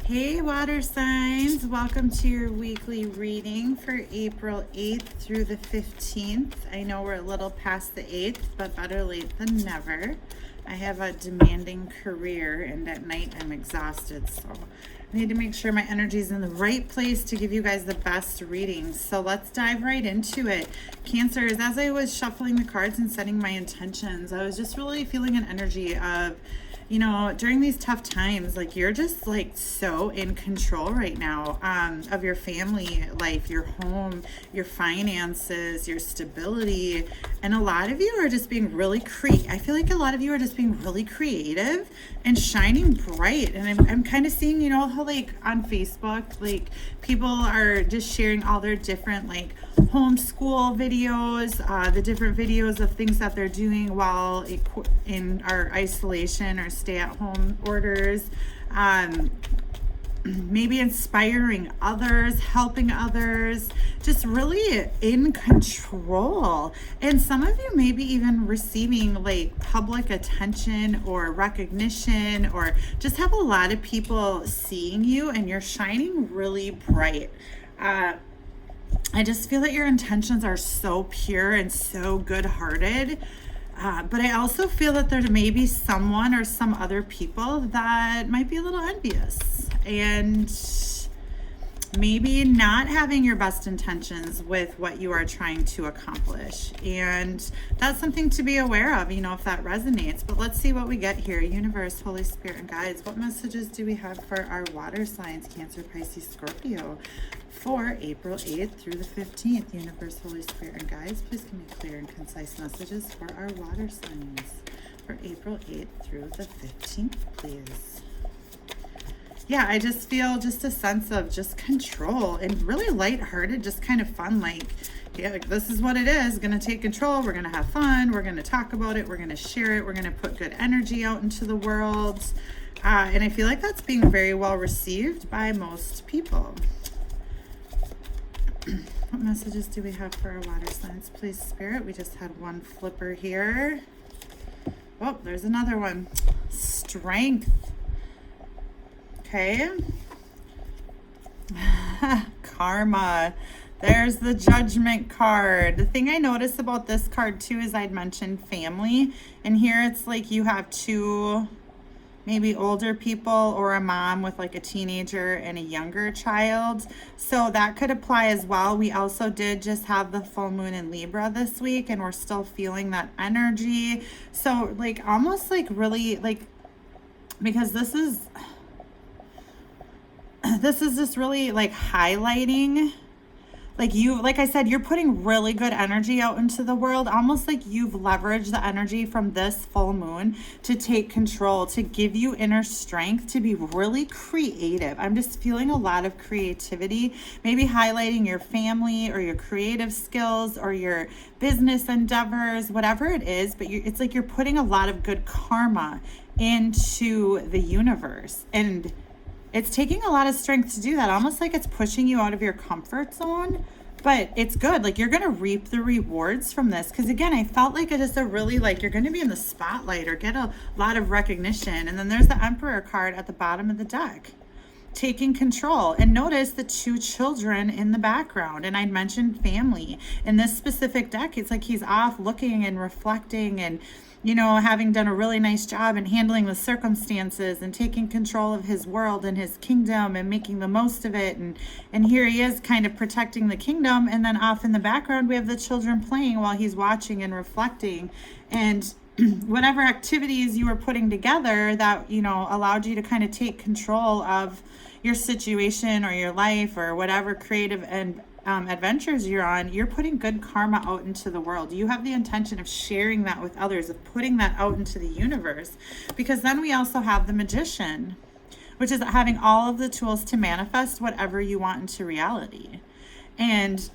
Hey water signs, welcome to your weekly reading for April 8th through the 15th. I know we're a little past the 8th, but better late than never. I have a demanding career and at night I'm exhausted, so I need to make sure my energy is in the right place to give you guys the best readings. So let's dive right into it. Cancers, as I was shuffling the cards and setting my intentions, I was just really feeling an energy of, you know, during these tough times, like you're just like so in control right now of your family life, your home, your finances, your stability. And a lot of you are just being really I feel like a lot of you are just being really creative and shining bright. And I'm kind of seeing, you know, how like on Facebook, like people are just sharing all their different like homeschool videos, the different videos of things that they're doing while in our isolation or stay-at-home orders, maybe inspiring others, helping others, just really in control. And some of you maybe even receiving like public attention or recognition, or just have a lot of people seeing you and you're shining really bright. I just feel that your intentions are so pure and so good-hearted. But I also feel that there may be someone or some other people that might be a little envious and maybe not having your best intentions with what you are trying to accomplish. And that's something to be aware of, you know, if that resonates. But let's see what we get here. Universe, Holy Spirit, and guides. What messages do we have for our water signs, Cancer, Pisces, Scorpio, for April 8th through the 15th? Universe, Holy Spirit, and guides, please give me clear and concise messages for our water signs for April 8th through the 15th, please. Yeah, I just feel just a sense of just control and really lighthearted, just kind of fun. Like, yeah, this is what it is. Going to take control. We're going to have fun. We're going to talk about it. We're going to share it. We're going to put good energy out into the world. And I feel like that's being very well received by most people. What messages do we have for our water signs, please, Spirit? We just had one flipper here. Oh, there's another one. Strength. Okay. Karma. There's the Judgment card. The thing I noticed about this card too is I'd mentioned family, and here it's like you have two maybe older people or a mom with like a teenager and a younger child. So that could apply as well. We also did just have the full moon in Libra this week, and we're still feeling that energy. So like almost like really like, because this is just really like highlighting, like you, like I said, you're putting really good energy out into the world, almost like you've leveraged the energy from this full moon to take control, to give you inner strength, to be really creative. I'm just feeling a lot of creativity, maybe highlighting your family or your creative skills or your business endeavors, whatever it is, but it's like you're putting a lot of good karma into the universe. And it's taking a lot of strength to do that, almost like it's pushing you out of your comfort zone, but it's good. Like you're going to reap the rewards from this. Because again, I felt like it is a really like you're going to be in the spotlight or get a lot of recognition. And then there's the Emperor card at the bottom of the deck, taking control. And notice the two children in the background. And I mentioned family. In this specific deck, it's like he's off looking and reflecting and, you know, having done a really nice job in handling the circumstances and taking control of his world and his kingdom and making the most of it. And here he is kind of protecting the kingdom. And then off in the background, we have the children playing while he's watching and reflecting. And whatever activities you were putting together that, you know, allowed you to kind of take control of your situation or your life or whatever creative and adventures you're on, you're putting good karma out into the world. You have the intention of sharing that with others, of putting that out into the universe. Because then we also have the Magician, which is having all of the tools to manifest whatever you want into reality. And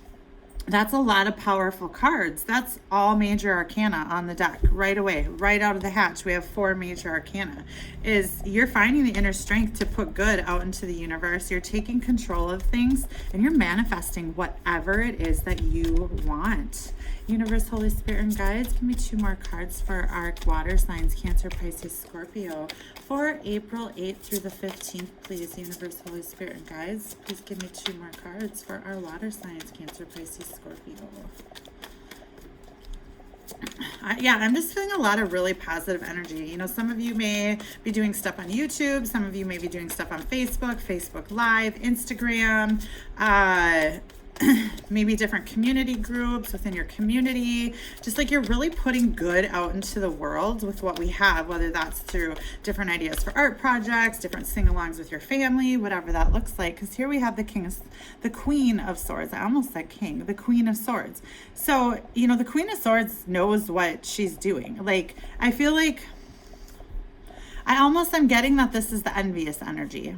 that's a lot of powerful cards. That's all major arcana on the deck right away, right out of the hatch. We have 4 major arcana. Is you're finding the inner strength to put good out into the universe. You're taking control of things and you're manifesting whatever it is that you want. Universe, Holy Spirit, and guides, give me 2 more cards for our water signs, Cancer, Pisces, Scorpio, for April 8th through the 15th, please. Universe, Holy Spirit, and guides, please give me 2 more cards for our water signs, Cancer, Pisces, Scorpio. Yeah, I'm just feeling a lot of really positive energy. You know, some of you may be doing stuff on YouTube. Some of you may be doing stuff on Facebook Live, Instagram, maybe different community groups within your community. Just like you're really putting good out into the world with what we have, whether that's through different ideas for art projects, different sing-alongs with your family, whatever that looks like. Because here we have the Queen of Swords. I almost said king, the Queen of Swords. So, you know, the Queen of Swords knows what she's doing. Like, I feel like I almost am getting that this is the envious energy.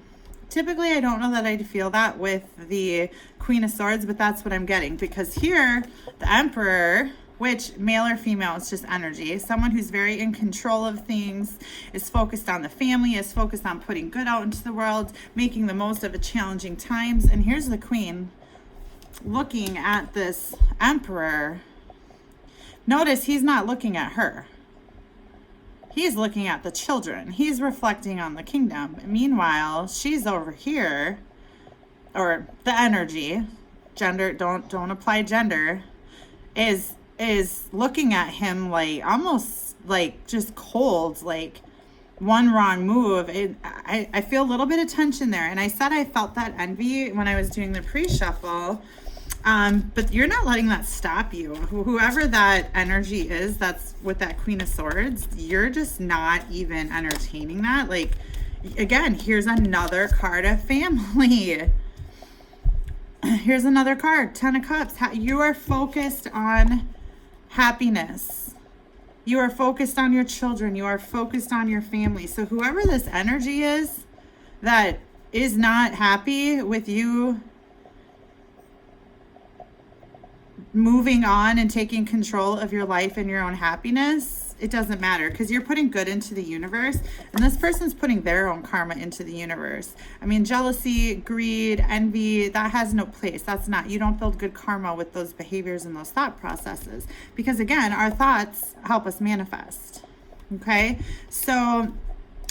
Typically, I don't know that I'd feel that with the Queen of Swords, but that's what I'm getting. Because here, the Emperor, which male or female, it's just energy. Someone who's very in control of things, is focused on the family, is focused on putting good out into the world, making the most of the challenging times. And here's the Queen looking at this Emperor. Notice he's not looking at her. He's looking at the children. He's reflecting on the kingdom. Meanwhile, she's over here, or the energy, gender, don't apply gender, is looking at him like almost like just cold, like one wrong move. I feel a little bit of tension there. And I said I felt that envy when I was doing the pre-shuffle. But you're not letting that stop you. Whoever that energy is that's with that Queen of Swords, you're just not even entertaining that. Like, again, here's another card of family. Here's another card, 10 of Cups. You are focused on happiness. You are focused on your children. You are focused on your family. So whoever this energy is that is not happy with you moving on and taking control of your life and your own happiness, it doesn't matter, because you're putting good into the universe, and this person's putting their own karma into the universe. I mean, jealousy, greed, envy, that has no place. That's not, you don't build good karma with those behaviors and those thought processes, because again, our thoughts help us manifest. Okay, so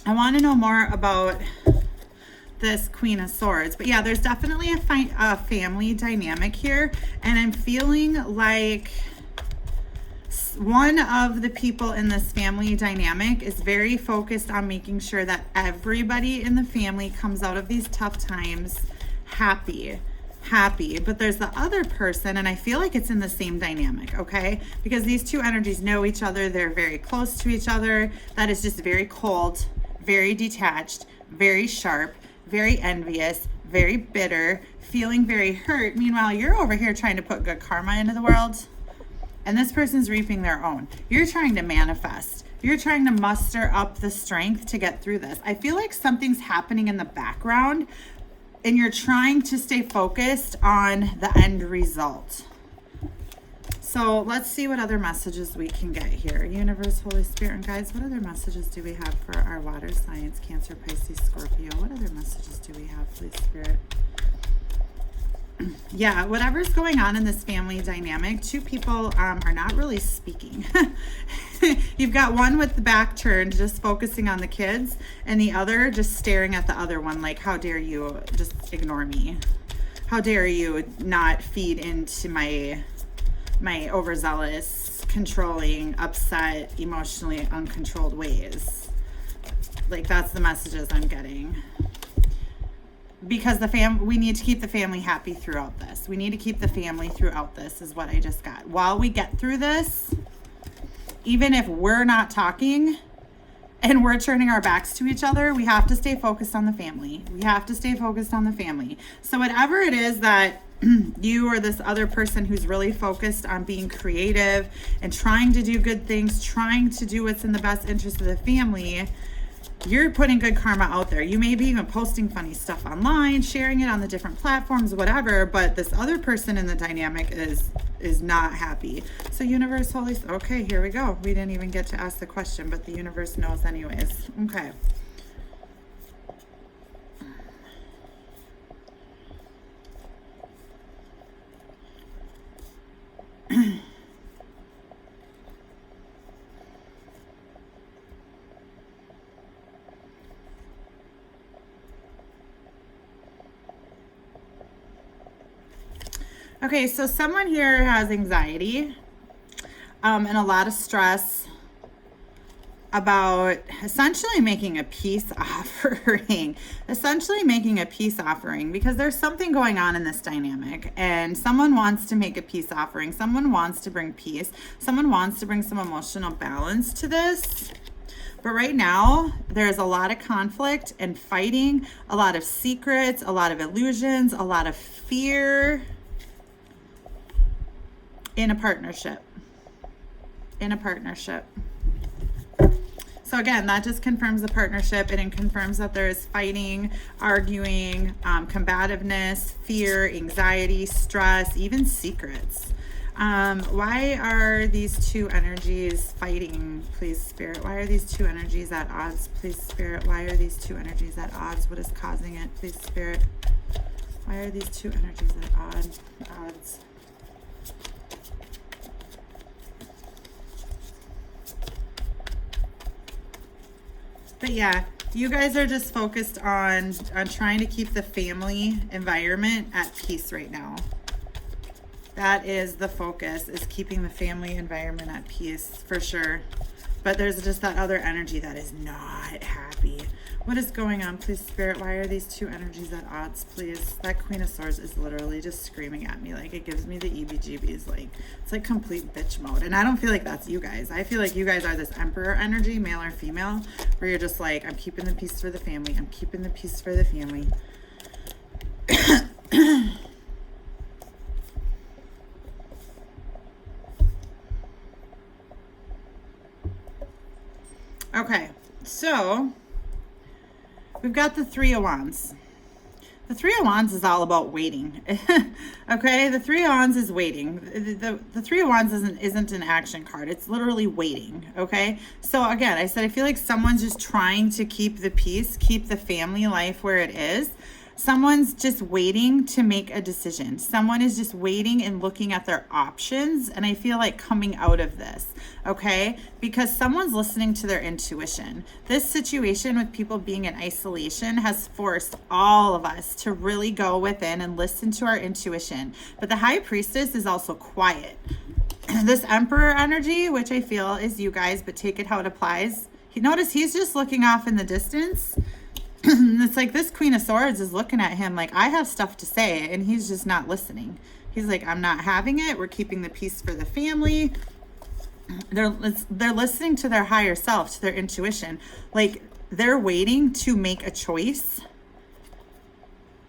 I want to know more about this Queen of Swords. But yeah, there's definitely a family dynamic here, and I'm feeling like one of the people in this family dynamic is very focused on making sure that everybody in the family comes out of these tough times happy. But there's the other person, and I feel like it's in the same dynamic, okay? Because these two energies know each other, they're very close to each other. That is just very cold, very detached, very sharp, very envious, very bitter, feeling very hurt. Meanwhile, you're over here trying to put good karma into the world, and this person's reaping their own. You're trying to manifest. You're trying to muster up the strength to get through this. I feel like something's happening in the background, and you're trying to stay focused on the end result. So let's see what other messages we can get here. Universe, Holy Spirit, and guides, what other messages do we have for our water signs, Cancer, Pisces, Scorpio? What other messages do we have, Holy Spirit? Yeah, whatever's going on in this family dynamic, two people are not really speaking. You've got one with the back turned, just focusing on the kids, and the other just staring at the other one like, how dare you just ignore me? How dare you not feed into my overzealous, controlling, upset, emotionally uncontrolled ways. Like, that's the messages I'm getting. Because we need to keep the family happy throughout this. We need to keep the family throughout this is what I just got. While we get through this, even if we're not talking and we're turning our backs to each other, we have to stay focused on the family. We have to stay focused on the family. So whatever it is that you or this other person who's really focused on being creative and trying to do good things, trying to do what's in the best interest of the family, you're putting good karma out there. You may be even posting funny stuff online, sharing it on the different platforms, whatever, but this other person in the dynamic is not happy. So universe, holy, okay, here we go. We didn't even get to ask the question, but the universe knows anyways. Okay. Okay, so someone here has anxiety and a lot of stress about essentially making a peace offering, because there's something going on in this dynamic, and someone wants to make a peace offering. Someone wants to bring peace. Someone wants to bring some emotional balance to this. But right now, there's a lot of conflict and fighting, a lot of secrets, a lot of illusions, a lot of fear in a partnership. So again, that just confirms the partnership, and it confirms that there is fighting, arguing, combativeness, fear, anxiety, stress, even secrets. Why are these two energies fighting, please, Spirit? Why are these two energies at odds, please, Spirit? Why are these two energies at odds? What is causing it, please, Spirit? Why are these two energies at odds? But yeah, you guys are just focused on trying to keep the family environment at peace right now. That is the focus, is keeping the family environment at peace, for sure. But there's just that other energy that is not happy. What is going on, please, Spirit? Why are these two energies at odds, please? That Queen of Swords is literally just screaming at me. Like, it gives me the EBGBs. Like, it's like complete bitch mode. And I don't feel like that's you guys. I feel like you guys are this Emperor energy, male or female, where you're just like, I'm keeping the peace for the family. I'm keeping the peace for the family. Okay, so we've got the Three of Wands. The Three of Wands is all about waiting. Okay, the Three of Wands is waiting. The Three of Wands isn't an action card. It's literally waiting. Okay, so again, I said I feel like someone's just trying to keep the peace, keep the family life where it is. Someone's just waiting to make a decision. Someone is just waiting and looking at their options, and I feel like coming out of this, okay? Because someone's listening to their intuition. This situation with people being in isolation has forced all of us to really go within and listen to our intuition. But the High Priestess is also quiet. This Emperor energy, which I feel is you guys, but take it how it applies. Notice he's just looking off in the distance. It's like this Queen of Swords is looking at him like, I have stuff to say, and he's just not listening. He's like, I'm not having it. We're keeping the peace for the family. They're listening to their higher self, to their intuition. Like, they're waiting to make a choice,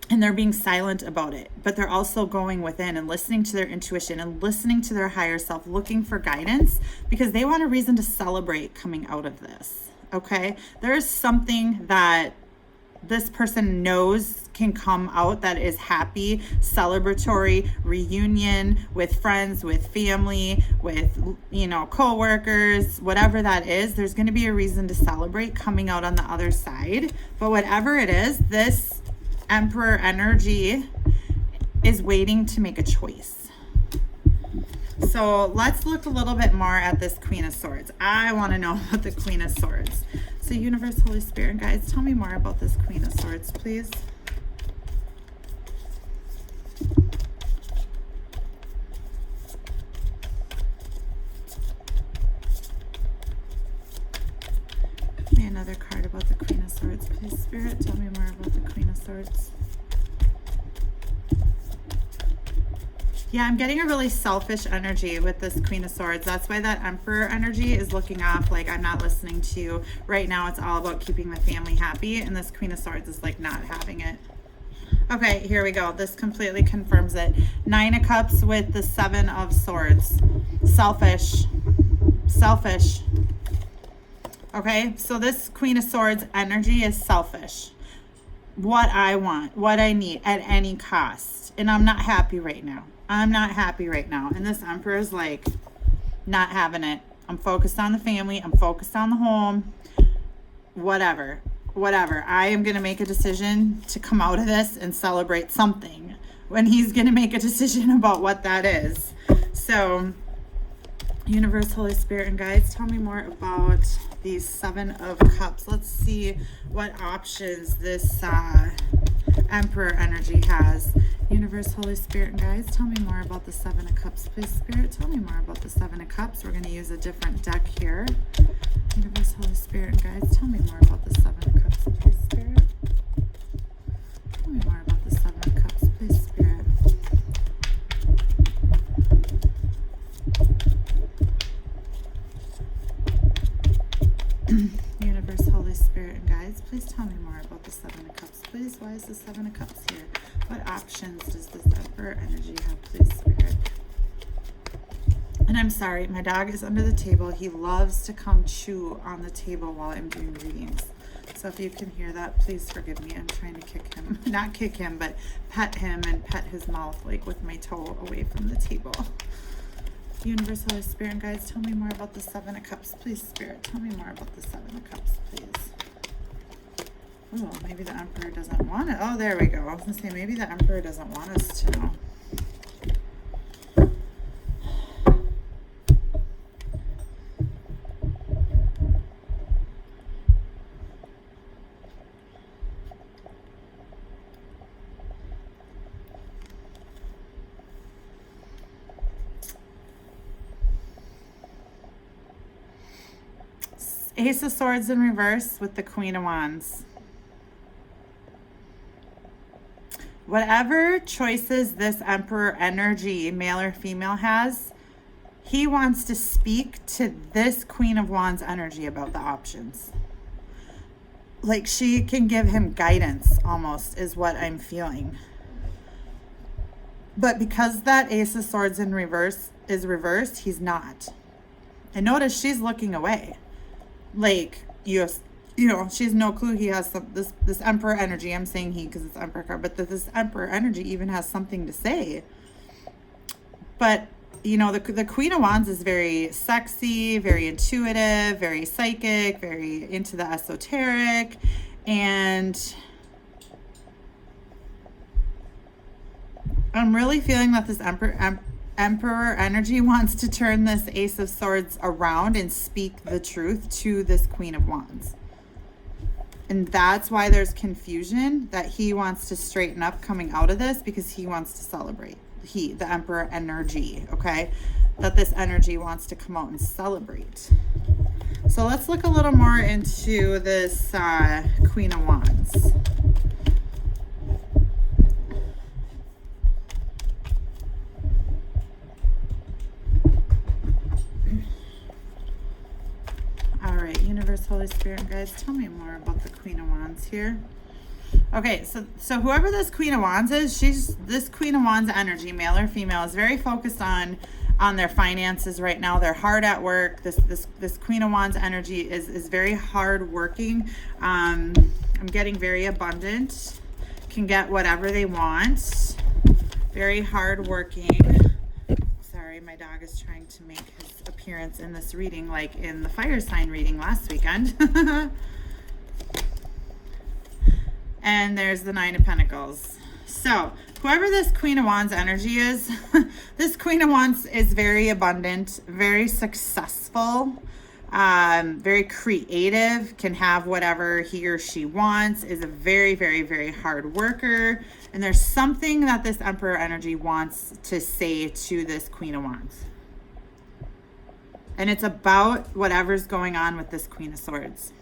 and they're being silent about it. But they're also going within and listening to their intuition and listening to their higher self, looking for guidance, because they want a reason to celebrate coming out of this. Okay? There is something that this person knows can come out that is happy, celebratory, reunion with friends, with family, with, co-workers, whatever that is. There's going to be a reason to celebrate coming out on the other side. But whatever it is, this Emperor energy is waiting to make a choice. So let's look a little bit more at this Queen of Swords. I want to know about the Queen of Swords. So Universe, Holy Spirit, guys, tell me more about this Queen of Swords, please. Give me another card about the Queen of Swords, please, Spirit. Tell me more about the Queen of Swords. Yeah, I'm getting a really selfish energy with this Queen of Swords. That's why that Emperor energy is looking off like, I'm not listening to you. Right now, it's all about keeping the family happy, and this Queen of Swords is like not having it. Okay, here we go. This completely confirms it. Nine of Cups with the Seven of Swords. Selfish. Selfish. Okay, so this Queen of Swords energy is selfish. What I want, what I need at any cost. And I'm not happy right now. I'm not happy right now. And this Emperor is like, not having it. I'm focused on the family. I'm focused on the home. Whatever. I am going to make a decision to come out of this and celebrate something. When he's going to make a decision about what that is. So, Universe, Holy Spirit, and guides, tell me more about these Seven of Cups. Let's see what options this Emperor energy has. Universe, Holy Spirit, and guides, tell me more about the Seven of Cups, please. Spirit, tell me more about the Seven of Cups. We're going to use a different deck here. Universe, Holy Spirit, and guides, tell me more about the Seven of Cups, please, Spirit. Tell me more about the Seven of Cups, please, Spirit. Universe, Holy Spirit, and guides, please tell me more about the Seven of Cups, please. Why is the Seven of Cups here? What options does this Emperor energy have, please, Spirit? And I'm sorry, my dog is under the table. He loves to come chew on the table while I'm doing readings. So if you can hear that, please forgive me. I'm trying to kick him. Not kick him, but pet him and pet his mouth, like with my toe away from the table. Universe, Holy Spirit, and guides, tell me more about the Seven of Cups, please, Spirit. Tell me more about the Seven of Cups, please. Oh, maybe the Emperor doesn't want it. Oh, there we go. I was going to say, maybe the Emperor doesn't want us to know. Ace of Swords in reverse with the Queen of Wands. Whatever choices this Emperor energy, male or female, has, he wants to speak to this Queen of Wands energy about the options. Like she can give him guidance almost, is what I'm feeling. But because that Ace of Swords in reverse is reversed, he's not. And notice she's looking away. Like, you know, she has no clue he has this Emperor energy. I'm saying he because it's Emperor card, but this Emperor energy even has something to say. But, you know, the Queen of Wands is very sexy, very intuitive, very psychic, very into the esoteric. And I'm really feeling that this Emperor energy wants to turn this Ace of Swords around and speak the truth to this Queen of Wands. And that's why there's confusion, that he wants to straighten up coming out of this because he wants to celebrate. The Emperor energy, okay? That this energy wants to come out and celebrate. So let's look a little more into this Queen of Wands. Universe, Holy Spirit, and guides, tell me more about the Queen of Wands here. Okay, so whoever this Queen of Wands is, this Queen of Wands energy, male or female, is very focused on their finances right now. They're hard at work. This Queen of Wands energy is very hard working. I'm getting very abundant, can get whatever they want. Very hard working. Sorry, my dog is trying to make his appearance in this reading, like in the fire sign reading last weekend. And there's the Nine of Pentacles. So whoever this Queen of Wands energy is, this Queen of Wands is very abundant, very successful, very creative, can have whatever he or she wants, is a very, very, very hard worker. And there's something that this Emperor energy wants to say to this Queen of Wands. And it's about whatever's going on with this Queen of Swords.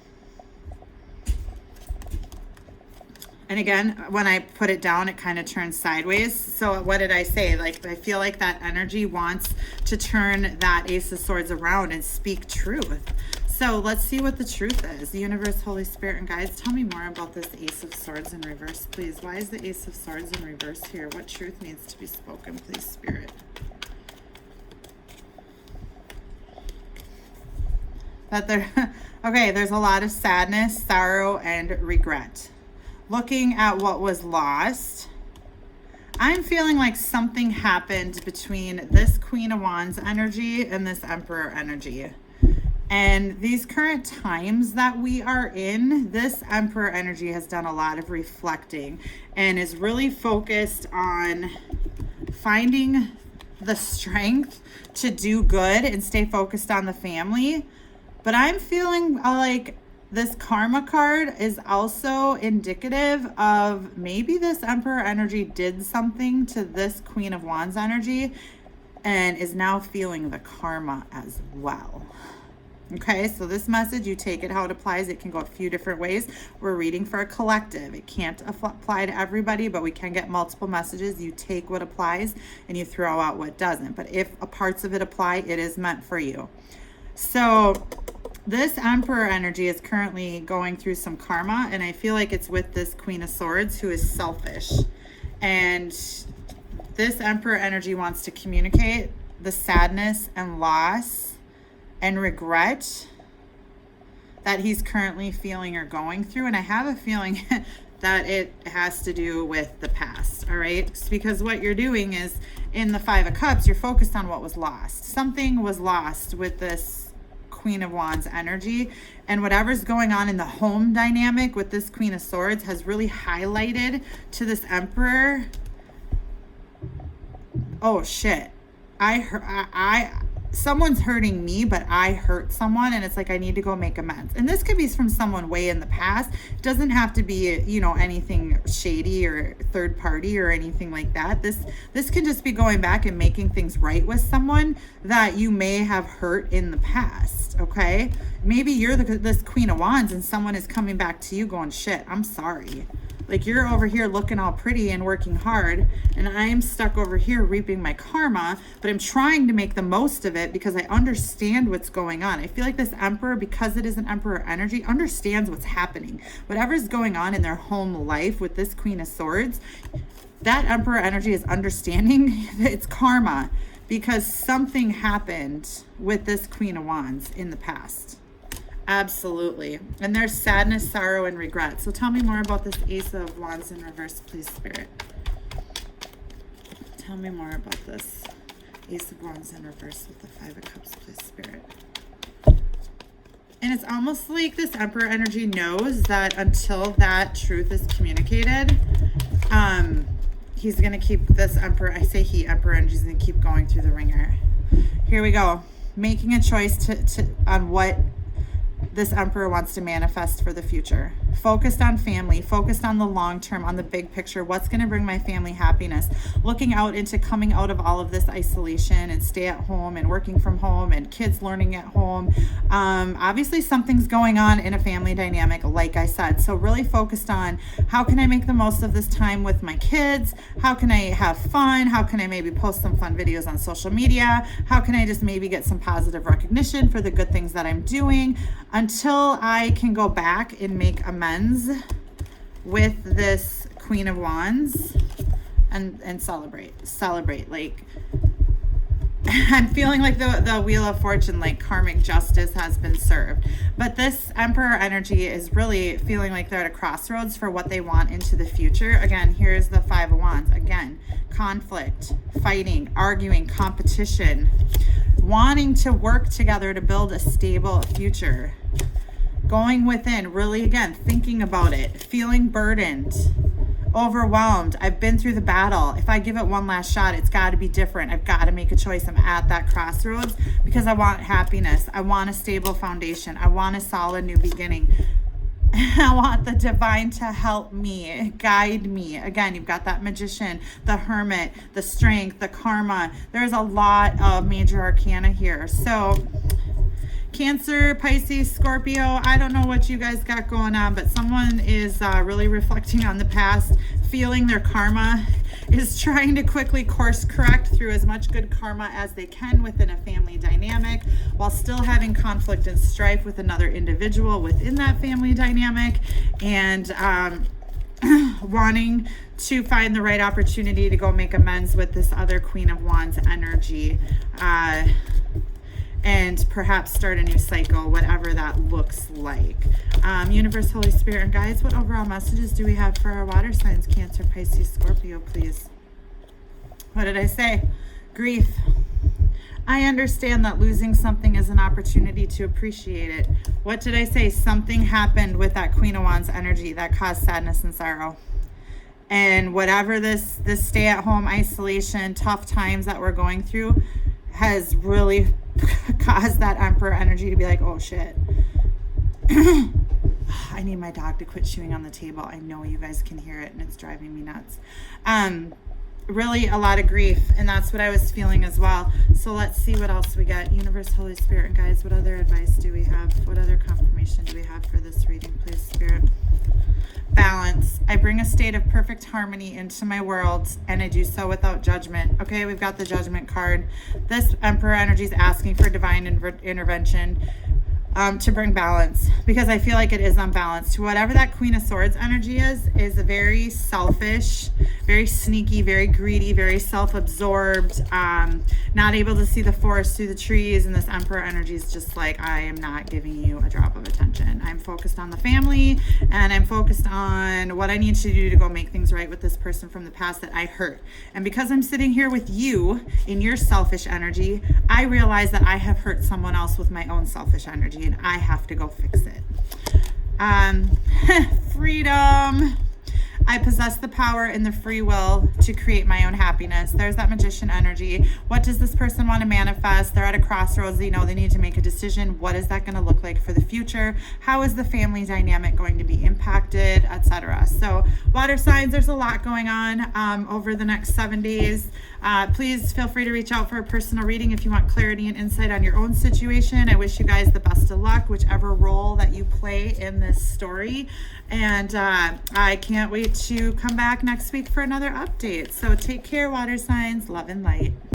And again, when I put it down, it kind of turns sideways. So what did I say? Like, I feel like that energy wants to turn that Ace of Swords around and speak truth. So let's see what the truth is. The Universe, Holy Spirit, and guides, tell me more about this Ace of Swords in reverse, please. Why is the Ace of Swords in reverse here? What truth needs to be spoken, please, Spirit? Okay, there's a lot of sadness, sorrow, and regret. Looking at what was lost, I'm feeling like something happened between this Queen of Wands energy and this Emperor energy. And these current times that we are in, this Emperor energy has done a lot of reflecting and is really focused on finding the strength to do good and stay focused on the family. But I'm feeling like this karma card is also indicative of maybe this Emperor energy did something to this Queen of Wands energy and is now feeling the karma as well. Okay, so this message, you take it how it applies. It can go a few different ways. We're reading for a collective. It can't apply to everybody, but we can get multiple messages. You take what applies and you throw out what doesn't. But if parts of it apply, it is meant for you. So this Emperor energy is currently going through some karma, and I feel like it's with this Queen of Swords who is selfish. And this Emperor energy wants to communicate the sadness and loss and regret that he's currently feeling or going through. And I have a feeling that it has to do with the past, all right? It's because what you're doing is, in the Five of Cups, you're focused on what was lost. Something was lost with this Queen of Wands energy, and whatever's going on in the home dynamic with this Queen of Swords has really highlighted to this Emperor, oh shit, someone's hurting me, but I hurt someone, and it's like I need to go make amends. And this could be from someone way in the past. It doesn't have to be, you know, anything shady or third party or anything like that. This can just be going back and making things right with someone that you may have hurt in the past, okay? Maybe you're this Queen of Wands and someone is coming back to you going, shit, I'm sorry. Like, you're over here looking all pretty and working hard, and I'm stuck over here reaping my karma, but I'm trying to make the most of it because I understand what's going on. I feel like this Emperor, because it is an Emperor energy, understands what's happening. Whatever's going on in their home life with this Queen of Swords, that Emperor energy is understanding it's karma because something happened with this Queen of Wands in the past. Absolutely. And there's sadness, sorrow, and regret. So tell me more about this Ace of Wands in reverse, please, Spirit. Tell me more about this Ace of Wands in reverse with the Five of Cups, please, Spirit. And it's almost like this Emperor energy knows that until that truth is communicated, he's going to keep this Emperor, I say he, Emperor energy is going to keep going through the ringer. Here we go. Making a choice on what this Emperor wants to manifest for the future. Focused on family, focused on the long term, on the big picture. What's going to bring my family happiness? Looking out into coming out of all of this isolation and stay at home and working from home and kids learning at home. Obviously something's going on in a family dynamic, like I said. So really focused on how can I make the most of this time with my kids? How can I have fun? How can I maybe post some fun videos on social media? How can I just maybe get some positive recognition for the good things that I'm doing until I can go back and make amends with this Queen of Wands and celebrate. Like, I'm feeling like the Wheel of Fortune, like karmic justice has been served. But this Emperor energy is really feeling like they're at a crossroads for what they want into the future. Again, here's the Five of Wands. Again, conflict, fighting, arguing, competition, wanting to work together to build a stable future. Going within, really, again, thinking about it, feeling burdened, overwhelmed. I've been through the battle. If I give it one last shot, it's got to be different. I've got to make a choice. I'm at that crossroads because I want happiness. I want a stable foundation. I want a solid new beginning. I want the divine to help me, guide me. Again, you've got that Magician, the Hermit, the Strength, the Karma. There's a lot of major arcana here. So Cancer, Pisces, Scorpio, I don't know what you guys got going on, but someone is really reflecting on the past, feeling their karma, is trying to quickly course correct through as much good karma as they can within a family dynamic, while still having conflict and strife with another individual within that family dynamic, and wanting to find the right opportunity to go make amends with this other Queen of Wands energy. And perhaps start a new cycle, whatever that looks like. Universe, Holy Spirit, and guides, what overall messages do we have for our water signs, Cancer, Pisces, Scorpio, please? What did I say? Grief. I understand that losing something is an opportunity to appreciate it. What did I say? Something happened with that Queen of Wands energy that caused sadness and sorrow. And whatever this stay-at-home isolation, tough times that we're going through has really caused that Emperor energy to be like, oh shit. getting my dog to quit chewing on the table. I know you guys can hear it and it's driving me nuts. Really a lot of grief, and that's what I was feeling as well. So let's see what else we got. Universe, Holy Spirit, and guys, what other advice do we have? What other confirmation do we have for this reading, please, Spirit? Balance. I bring a state of perfect harmony into my world, and I do so without judgment. Okay, we've got the Judgment card. This Emperor energy is asking for divine intervention to bring balance, because I feel like it is unbalanced. Whatever that Queen of Swords energy is a very selfish, very sneaky, very greedy, very self-absorbed, not able to see the forest through the trees. And this Emperor energy is just like, I am not giving you a drop of attention. I'm focused on the family, and I'm focused on what I need to do to go make things right with this person from the past that I hurt. And because I'm sitting here with you in your selfish energy, I realize that I have hurt someone else with my own selfish energy, and I have to go fix it. Freedom. I possess the power and the free will to create my own happiness. There's that Magician energy. What does this person want to manifest? They're at a crossroads. They know they need to make a decision. What is that going to look like for the future? How is the family dynamic going to be impacted, etc.? So water signs, there's a lot going on over the next 7 days. Please feel free to reach out for a personal reading if you want clarity and insight on your own situation. I wish you guys the best of luck, whichever role that you play in this story. And I can't wait to come back next week for another update. So take care, water signs. Love and light.